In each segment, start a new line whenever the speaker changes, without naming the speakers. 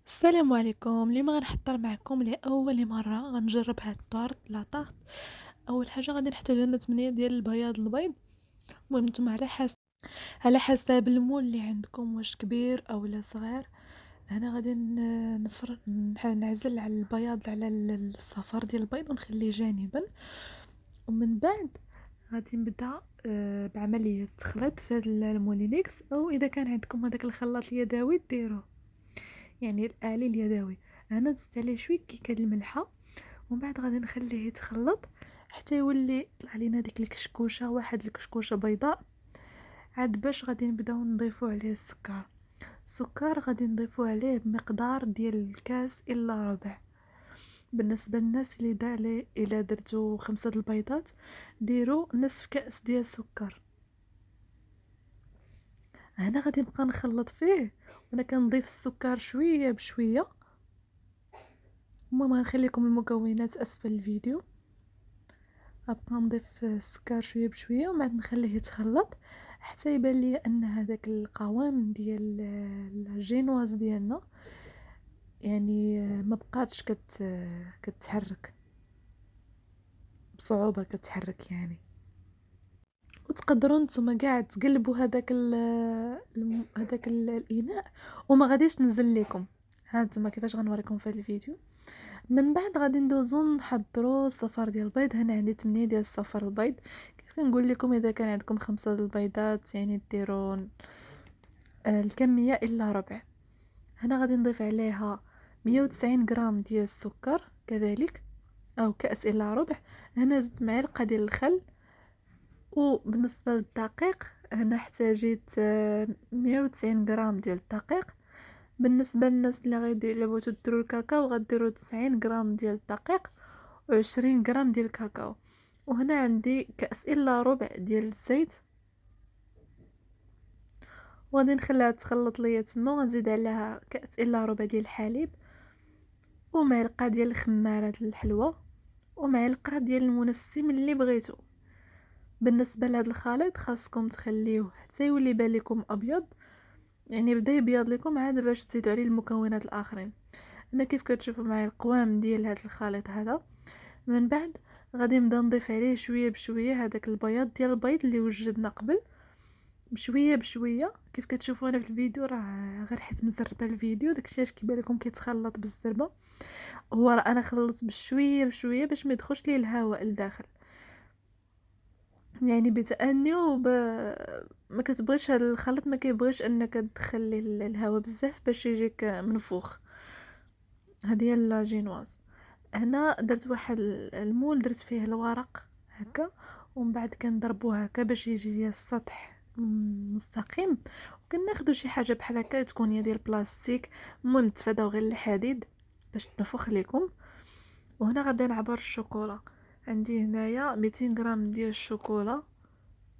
السلام عليكم. اليوم غنحضر معكم لاول مره غنجرب هاد الطارت لاطارت. اول حاجه غادي نحتاج لنا 8 ديال البيض. المهم نتوما على حسب المول اللي عندكم، واش كبير او لا صغير. انا غادي نعزل على البياض على الصفار ديال البيض ونخليه جانبا. ومن بعد غادي نبدا بعمليه التخليط في هاد المولينكس، او اذا كان عندكم هذاك الخلاط اليدوي ديروه، يعني الآلي اليدوي. انا دزت عليه شويه كيكه الملحه، ومن بعد غادي نخليه يتخلط حتى يولي طلع لينا ديك الكشكوشه، واحد الكشكوشه بيضاء. عاد باش غادي نبداو نضيفو عليه السكر غادي نضيفو عليه بمقدار ديال الكاس الا ربع. بالنسبه للناس اللي دالي الا درتو 5 البيضات ديروا نصف كاس ديال السكر. انا غادي نبقى نخلط فيه وانا كنضيف السكر شويه بشويه. المهم غنخليكم المكونات اسفل الفيديو. غنبقى نضيف السكر شويه بشويه ومن بعد نخليه يتخلط حتى يبان لي ان هذاك القوام ديال الجينواز ديالنا يعني ما بقاتش كتحرك بصعوبه، كتحرك يعني. وتقدروا نتوما كاع تقلبوا هذاك الاناء وما غاديش تنزل لكم. ها نتوما كيفاش غنوريكم في هذا الفيديو. من بعد غادي ندوزو نحضروا الصفار ديال البيض. هنا عندي 8 ديال الصفار البيض. كيف كنقول لكم اذا كان عندكم 5 البيضات يعني ديروا الكميه الا ربع. هنا غادي نضيف عليها 190 غرام ديال السكر كذلك، او كاس الا ربع. هنا زدت معلقه ديال الخل. وبالنسبه للدقيق هنا احتاجيت 190 غرام ديال الدقيق. بالنسبه للناس اللي اللي بغيتو ديروا الكاكاو غديروا 90 غرام ديال الدقيق و20 غرام ديال الكاكاو. وهنا عندي كاس الا ربع ديال الزيت، وغادي نخليها تخلط ليا تما. وغنزيد عليها كاس الا ربع ديال الحليب ومعلقه ديال الخماره ديال الحلوى ومعلقه ديال المنسم اللي بغيتو. بالنسبه لهذا الخليط خاصكم تخليوه حتى يولي يبان لكم ابيض، يعني بدا يبيض لكم عاد باش تزيدوا عليه المكونات الاخرين. انا كيف كتشوفوا معايا القوام ديال هذا الخليط هذا. من بعد غادي نبدا نضيف عليه شويه بشويه هذاك البياض ديال البيض اللي وجدنا قبل، بشويه بشويه. كيف كتشوفوا انا في الفيديو راه غير حيت مزربه الفيديو داكشي اش كيبان لكم كيتخلط بالزربه. هو راه انا خلطت بشويه بشويه باش ما يدخلش ليه الهواء لداخل، يعني بتأني ما كتبغيش هذا الخليط، ما كيبغيش انك تدخل ليه الهواء بزاف باش يجيك منفوخ. هذه هي لاجينواز. هنا درت واحد المول درت فيه الورق هكا، ومن بعد كنضربوه هكا باش يجي ليا السطح مستقيم. وكناخذوا شي حاجه بحال هكا تكون هي ديال البلاستيك. المهم تفاداو غير الحديد باش تنفخ لكم. وهنا غادي نعبر الشوكولا. عندي هنايا 200 غرام ديال الشوكولا.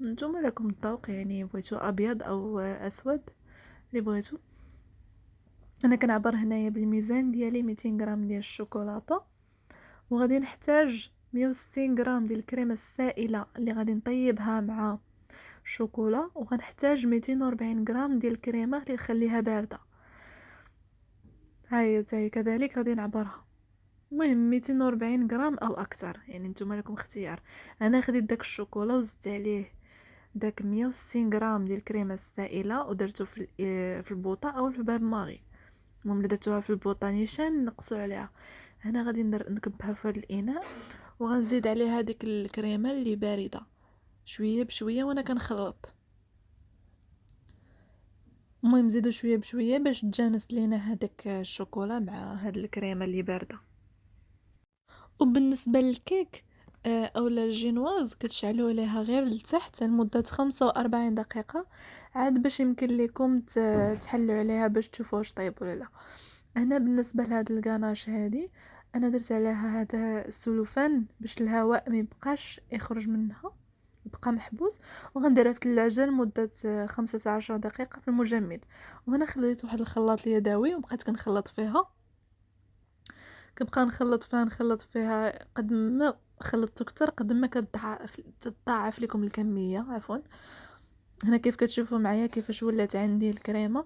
نتوما لكم الذوق، يعني بغيتو ابيض او اسود اللي بغيتو. انا كنعبر هنايا بالميزان ديالي 200 غرام ديال الشوكولاته. وغادي نحتاج 160 غرام ديال الكريمه السائله اللي غادي نطيبها مع الشوكولا. وغنحتاج 240 غرام ديال الكريمه اللي نخليها بارده. هاي تاهي كذلك غادي نعبرها. المهم 240 غرام او اكثر، يعني نتوما لكم اختيار. انا خديت داك الشوكولا وزدت عليه داك 160 غرام ديال الكريمه السائله ودرتو في البوطه او في باب ماغي. المهم الا درتوها في البوطه نيشان نقصوا عليها. هنا غادي نكبها في هذا الاناء وغنزيد عليها ديك الكريمه اللي بارده شويه بشويه وانا كنخلط. المهم زيدوا شويه بشويه باش تجانس لينا هذاك الشوكولا مع هاد الكريمه اللي بارده. وبالنسبه للكيك اولا الجينواز كتشعلوا عليها غير لتحت لمده 45 دقيقه عاد باش يمكن لكم تحلوا عليها باش تشوفوا واش طيب ولا لا. هنا بالنسبه لهاد الغاناش هادي انا درت عليها هذا السلوفان باش الهواء ما يبقاش يخرج منها، يبقى محبوس. وغنديرها في الثلاجه لمده 15 دقيقه في المجمد. وهنا خليت واحد الخلاط اليدوي وبقيت كنخلط فيها. كنبقى نخلط فيها قد ما خلطت اكثر قد ما تضاعف لكم الكميه. عفوا. هنا كيف كتشوفوا معايا كيفاش ولات عندي الكريمه.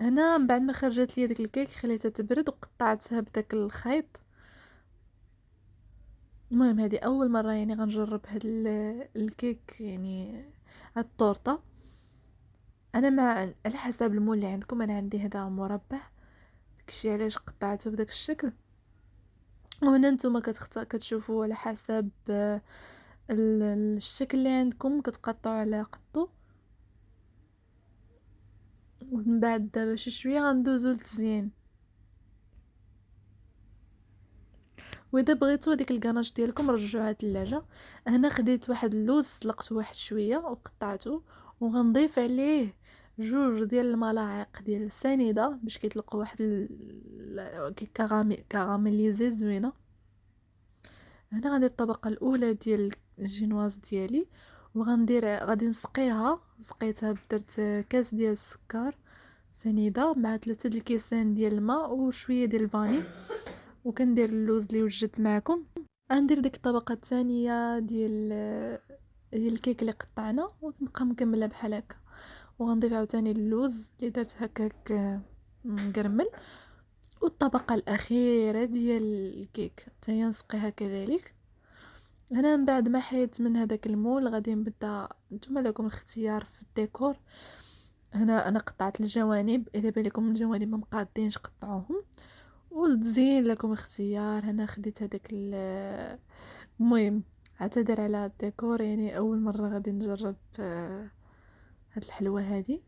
هنا من بعد ما خرجت ليا داك الكيك خليتها تبرد وقطعتها بداك الخيط. المهم هذه اول مره يعني غنجرب هاد الكيك، يعني هاد الطورطه. انا مع على حسب المول اللي عندكم، انا عندي هذا مربع، داكشي علاش قطعته بداك الشكل. وهنا نتوما كتشوفوا على حسب الشكل اللي عندكم كتقطعوا على قدو. ومن بعد دابا شي شويه غندوزو للتزيين. واذا بغيتو هذيك الكناج ديالكم رجعوها الثلاجه. هنا خديت واحد اللوز سلقته واحد شويه وقطعته، وغنضيف عليه جوج ديال الملاعق ديال السنيده باش كيطلقوا واحد كراميليزي زوينه. هنا غندير الطبقه الاولى ديال الجينواز ديالي، غادي نسقيها. سقيتها درت كاس ديال السكر سنيده مع 3 د الكيسان ديال الماء وشويه ديال الفاني. وكندير اللوز اللي وجدت معكم. غندير ديك الطبقه الثانيه ديال الكيك اللي قطعنا ونبقى مكمله بحال هكا. وغنضيف عاوتاني اللوز اللي درت هكاك مقرمل. والطبقه الاخيره ديال الكيك حتى هي نسقيها كذلك. هنا من بعد ما حيت من هذاك المول غادي نبدا. نتوما لكم الاختيار في الديكور. هنا انا قطعت الجوانب، الا بالكم الجوانب ما مقادينش قطعوهم. والتزيين لكم اختيار. هنا خديت هذاك المهم اعتذر على الديكور، يعني اول مره غادي نجرب هاد الحلوه هادي.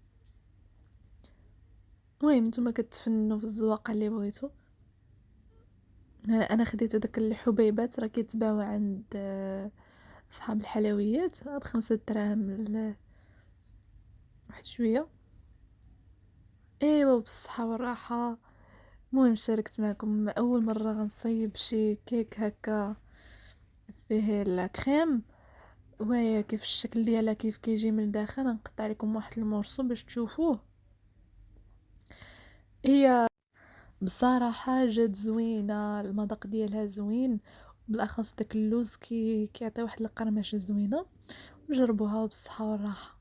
المهم نتوما كتفننوا في الزواقه اللي بغيتو. انا خديت هذاك الحبيبات راه كيتباعوا عند اصحاب الحلويات ب5 دراهم واحد شويه. ايوا بالصحه والراحه. المهم شاركت معكم اول مره غنصايب شي كيك هكا فيه الكريم، وهي كيف الشكل ديالها كيف كيجي من الداخل. نقطع لكم واحد المورسو باش تشوفوه. هي بصراحه جات زوينه، المذاق ديالها زوين، بالاخص داك اللوز كيعطي واحد القرمشه زوينه. وجربوها بالصحه والراحه.